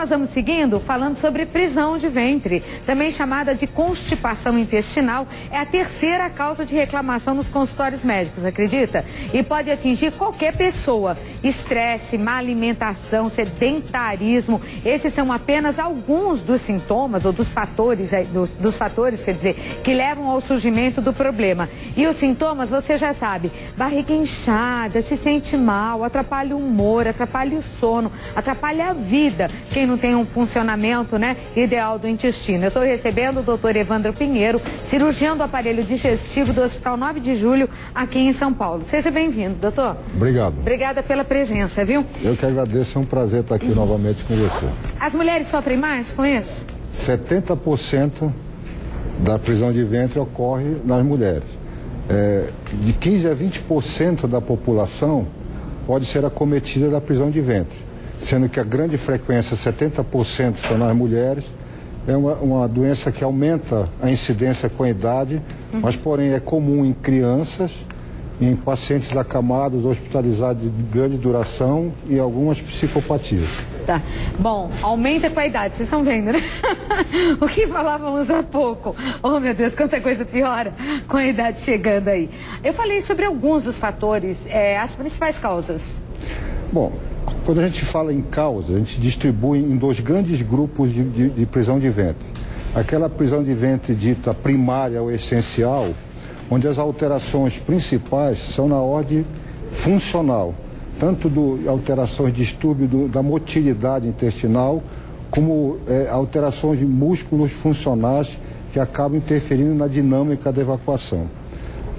nós vamos seguindo falando sobre prisão de ventre, também chamada de constipação intestinal, é a terceira causa de reclamação nos consultórios médicos, acredita? E pode atingir qualquer pessoa. Estresse, má alimentação, sedentarismo, esses são apenas alguns dos sintomas ou dos fatores, quer dizer, que levam ao surgimento do problema. E os sintomas, você já sabe, barriga inchada, se sente mal, atrapalha o humor, atrapalha o sono, atrapalha a vida, quem não tem um funcionamento, né, ideal do intestino. Eu estou recebendo o doutor Evandro Pinheiro, cirurgião do aparelho digestivo do Hospital 9 de Julho, aqui em São Paulo. Seja bem-vindo, doutor. Obrigado. Obrigada pela presença, viu? Eu que agradeço, é um prazer estar aqui novamente com você. As mulheres sofrem mais com isso? 70% da prisão de ventre ocorre nas mulheres. De 15 a 20% da população pode ser acometida da prisão de ventre, sendo que a grande frequência, 70%, são nas mulheres. É uma doença que aumenta a incidência com a idade, mas porém é comum em crianças, em pacientes acamados, hospitalizados de grande duração e algumas psicopatias. Tá. Bom, aumenta com a idade, vocês estão vendo, né? O que falávamos há pouco. Oh, meu Deus, quanta coisa piora com a idade chegando aí. Eu falei sobre alguns dos fatores, as principais causas. Bom, quando a gente fala em causa, a gente distribui em dois grandes grupos de prisão de ventre. Aquela prisão de ventre dita primária ou essencial, onde as alterações principais são na ordem funcional, tanto alterações de distúrbio da motilidade intestinal, como alterações de músculos funcionais que acabam interferindo na dinâmica da evacuação.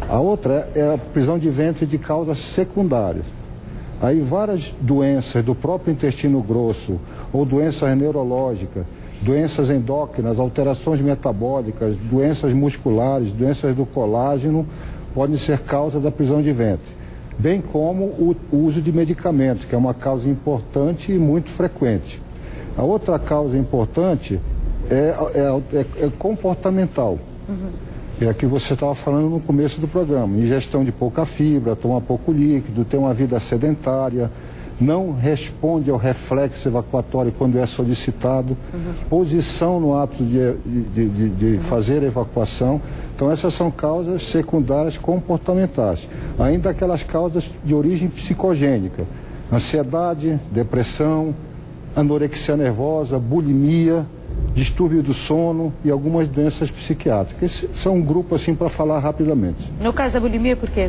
A outra é a prisão de ventre de causas secundárias. Aí várias doenças do próprio intestino grosso, ou doenças neurológicas, doenças endócrinas, alterações metabólicas, doenças musculares, doenças do colágeno, podem ser causa da prisão de ventre, bem como o uso de medicamentos, que é uma causa importante e muito frequente. A outra causa importante é comportamental, é a que você estava falando no começo do programa: ingestão de pouca fibra, tomar pouco líquido, ter uma vida sedentária, não responde ao reflexo evacuatório quando é solicitado, posição no ato de fazer a evacuação. Então essas são causas secundárias comportamentais. Ainda aquelas causas de origem psicogênica: ansiedade, depressão, anorexia nervosa, bulimia, distúrbio do sono e algumas doenças psiquiátricas. Esse são um grupo assim para falar rapidamente. No caso da bulimia, por quê?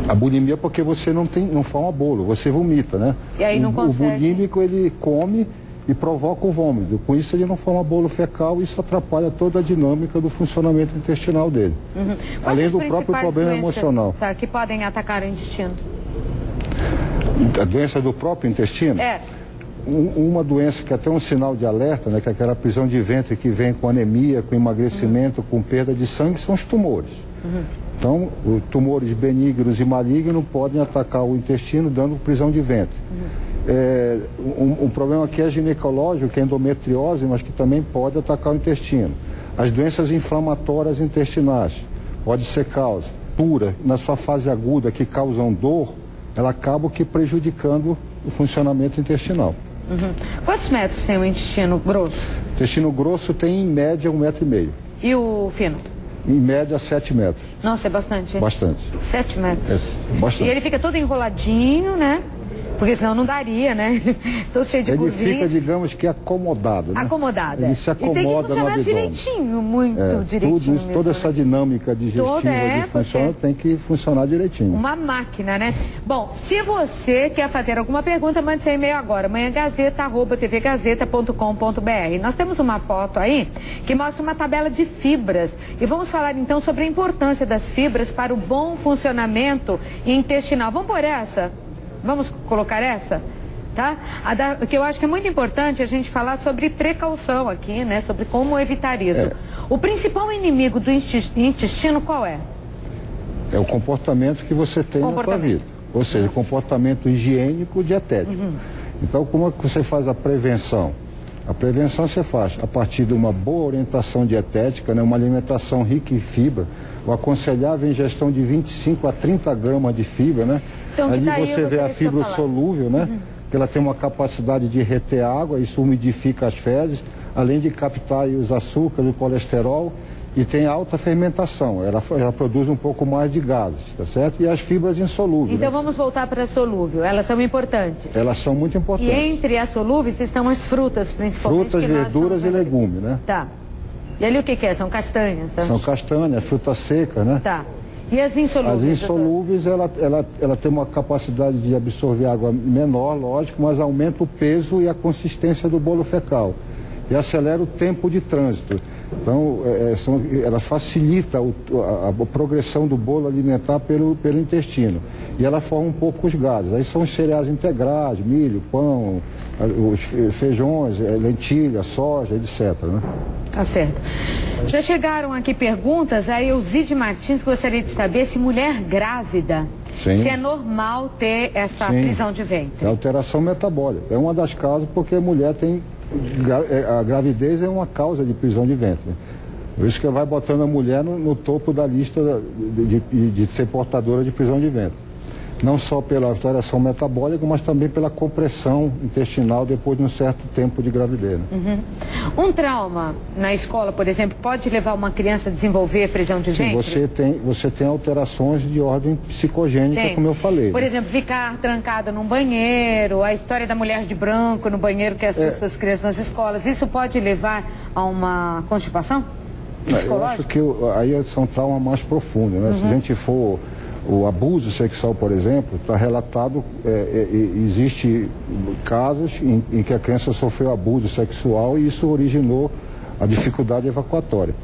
A bulimia é porque você não forma bolo, você vomita, né? E aí não consegue. O bulímico, ele come e provoca o vômito. Com isso ele não forma bolo fecal e isso atrapalha toda a dinâmica do funcionamento intestinal dele. Além do próprio problema emocional. Tá, que podem atacar o intestino? A doença do próprio intestino? Uma doença que é até um sinal de alerta, né, que é aquela prisão de ventre que vem com anemia, com emagrecimento, com perda de sangue, são os tumores. Então, os tumores benignos e malignos podem atacar o intestino, dando prisão de ventre. Um problema que é ginecológico, que é endometriose, mas que também pode atacar o intestino. As doenças inflamatórias intestinais pode ser causa pura, na sua fase aguda, que causam dor, ela acaba prejudicando o funcionamento intestinal. Quantos metros tem o intestino grosso? O intestino grosso tem em média 1,5 metro. E o fino? Em média 7 metros. Nossa, é bastante. Bastante. 7 metros. Bastante. E ele fica todo enroladinho, né? Porque senão não daria, né? Todo cheio de curvinha. Ele fica, digamos que acomodado, né? Acomodado. Ele se acomoda no abdômen. E tem que funcionar direitinho, muito direitinho mesmo, toda essa dinâmica digestiva de funciona, tem que funcionar direitinho. Uma máquina, né? Bom, se você quer fazer alguma pergunta, mande seu e-mail agora, manhãgazeta@tvgazeta.com.br. Nós temos uma foto aí que mostra uma tabela de fibras. E vamos falar então sobre a importância das fibras para o bom funcionamento intestinal. Vamos por essa? Vamos colocar essa? Tá? Que eu acho que é muito importante a gente falar sobre precaução aqui, né? Sobre como evitar isso. O principal inimigo do intestino qual é? É o comportamento que você tem na sua vida. Ou seja, comportamento higiênico, dietético. Então, como é que você faz a prevenção? A prevenção você faz a partir de uma boa orientação dietética, né? Uma alimentação rica em fibra. O aconselhável a ingestão de 25 a 30 gramas de fibra, né? Então, ali você vê a fibra solúvel, né? porque ela tem uma capacidade de reter água, isso umidifica as fezes, além de captar aí os açúcares, o colesterol, e tem alta fermentação, ela produz um pouco mais de gases, tá certo? E as fibras insolúveis. Então vamos voltar para a solúvel, elas são importantes. Elas são muito importantes. E entre as solúveis estão as frutas, principalmente. Frutas, verduras e legumes, né? Tá. E ali o que é? São castanhas? São castanhas, fruta seca, né? Tá. E as insolúveis? As insolúveis, ela tem uma capacidade de absorver água menor, lógico, mas aumenta o peso e a consistência do bolo fecal. E acelera o tempo de trânsito. Então, ela facilita a progressão do bolo alimentar pelo intestino. E ela forma um pouco os gases. Aí são os cereais integrais, milho, pão, os feijões, lentilha, soja, etc. Né? Tá certo. Já chegaram aqui perguntas, a Euside Martins gostaria de saber se mulher grávida, sim, se é normal ter essa prisão de ventre. É alteração metabólica. É uma das causas porque a mulher tem... A gravidez é uma causa de prisão de ventre. Por isso que vai botando a mulher no topo da lista de ser portadora de prisão de ventre. Não só pela alteração metabólica, mas também pela compressão intestinal depois de um certo tempo de gravidez. Né? Um trauma na escola, por exemplo, pode levar uma criança a desenvolver prisão de ventre? Sim, você tem alterações de ordem psicogênica, como eu falei. Por exemplo, ficar trancada num banheiro, a história da mulher de branco no banheiro que assusta as crianças nas escolas, isso pode levar a uma constipação psicológica? Eu acho que aí são traumas mais profundos, né? Se a gente for... O abuso sexual, por exemplo, está relatado, existe casos em que a criança sofreu abuso sexual e isso originou a dificuldade evacuatória.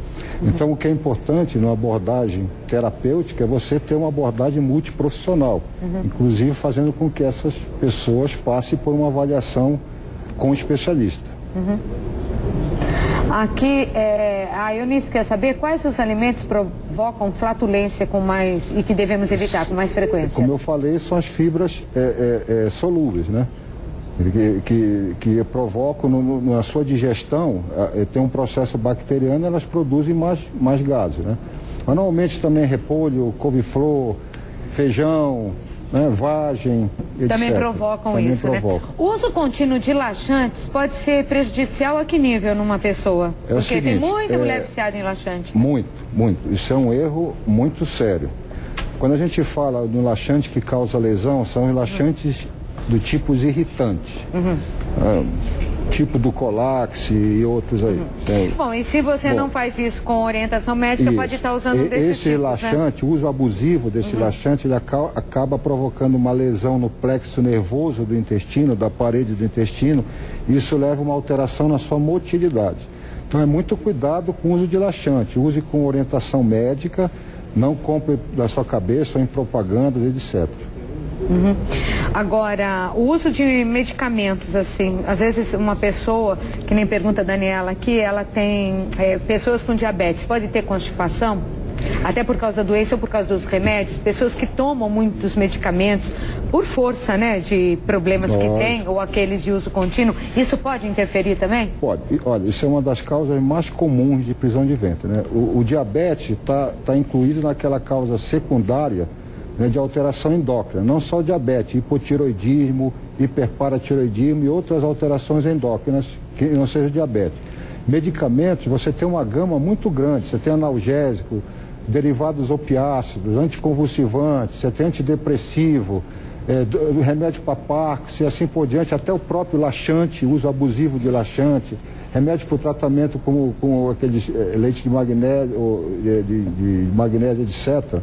Então, o que é importante numa abordagem terapêutica é você ter uma abordagem multiprofissional, inclusive fazendo com que essas pessoas passem por uma avaliação com um especialista. Aqui, a Eunice quer saber quais os alimentos provocam flatulência e que devemos evitar com mais frequência. Como eu falei, são as fibras solúveis, né? Que provocam na sua digestão, tem um processo bacteriano, elas produzem mais gases, né? Mas normalmente também repolho, couve-flor, feijão, né, vagem, etc. Também provocam isso, né? O uso contínuo de laxantes pode ser prejudicial a que nível numa pessoa? Porque seguinte, tem muita mulher viciada em laxante. Muito. Isso é um erro muito sério. Quando a gente fala no laxante que causa lesão, são os laxantes do tipo irritantes. Tipo do Colax e outros aí. Bom, e se você não faz isso com orientação médica, pode estar usando desses tipos, laxante, né? O uso abusivo desse laxante, ele acaba provocando uma lesão no plexo nervoso do intestino, da parede do intestino, e isso leva a uma alteração na sua motilidade. Então é muito cuidado com o uso de laxante, use com orientação médica, não compre da sua cabeça ou em propagandas, etc. Agora, o uso de medicamentos, assim, às vezes uma pessoa, que nem pergunta a Daniela aqui, ela tem pessoas com diabetes, pode ter constipação? Até por causa da doença ou por causa dos remédios? Pessoas que tomam muitos medicamentos por força, né, de problemas que têm, ou aqueles de uso contínuo, isso pode interferir também? Pode. Olha, isso é uma das causas mais comuns de prisão de ventre, né? O diabetes está incluído naquela causa secundária, né, de alteração endócrina, não só diabetes, hipotiroidismo, hiperparatiroidismo e outras alterações endócrinas que não sejam diabetes. Medicamentos, você tem uma gama muito grande, você tem analgésico, derivados opiáceos, anticonvulsivantes, você tem antidepressivo, remédio para Parkinson e assim por diante, até o próprio laxante, uso abusivo de laxante, remédio para o tratamento com aqueles leite de magnésio, de magnésio, etc.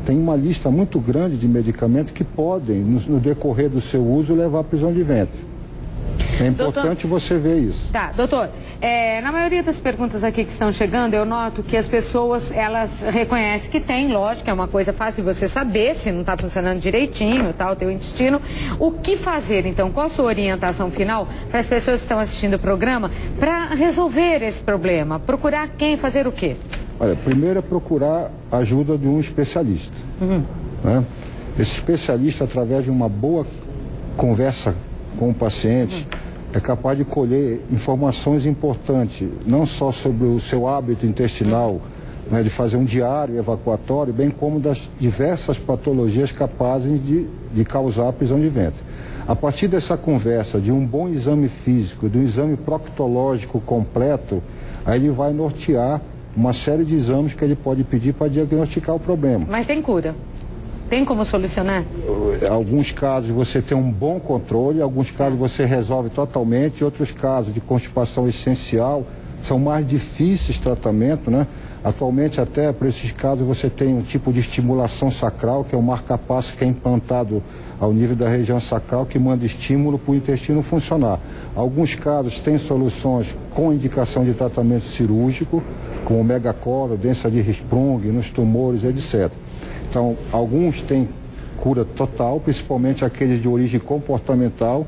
Tem uma lista muito grande de medicamentos que podem, no decorrer do seu uso, levar à prisão de ventre. É importante você ver isso. Tá, doutor, na maioria das perguntas aqui que estão chegando, eu noto que as pessoas, elas reconhecem que tem, lógico, é uma coisa fácil de você saber se não está funcionando direitinho, tá, o teu intestino. O que fazer, então? Qual a sua orientação final para as pessoas que estão assistindo o programa para resolver esse problema? Procurar quem, fazer o quê? Olha, primeiro é procurar a ajuda de um especialista. Né? Esse especialista, através de uma boa conversa com o paciente, é capaz de colher informações importantes, não só sobre o seu hábito intestinal, né, de fazer um diário evacuatório, bem como das diversas patologias capazes de causar a prisão de ventre. A partir dessa conversa de um bom exame físico, de um exame proctológico completo, aí ele vai nortear uma série de exames que ele pode pedir para diagnosticar o problema. Mas tem cura? Tem como solucionar? Em alguns casos você tem um bom controle, em alguns casos você resolve totalmente, em outros casos de constipação essencial são mais difíceis tratamento, né? Atualmente até para esses casos você tem um tipo de estimulação sacral, que é um marca-passo que é implantado ao nível da região sacral, que manda estímulo para o intestino funcionar. Alguns casos têm soluções com indicação de tratamento cirúrgico, como megacolo, doença de Hirschsprung, nos tumores, etc. Então, alguns têm cura total, principalmente aqueles de origem comportamental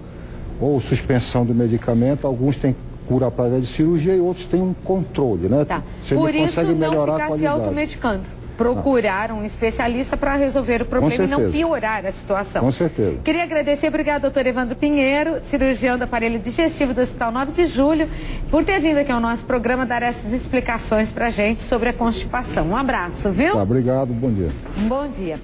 ou suspensão do medicamento. Alguns têm cura através de cirurgia e outros têm um controle, né? Tá. Você por isso, consegue melhorar não ficar a qualidade. se automedicando. Procurar um especialista para resolver o problema e não piorar a situação. Com certeza. Queria agradecer, obrigado, doutor Evandro Pinheiro, cirurgião do aparelho digestivo do Hospital 9 de Julho, por ter vindo aqui ao nosso programa dar essas explicações para a gente sobre a constipação. Um abraço, viu? Tá, obrigado, bom dia. Um bom dia.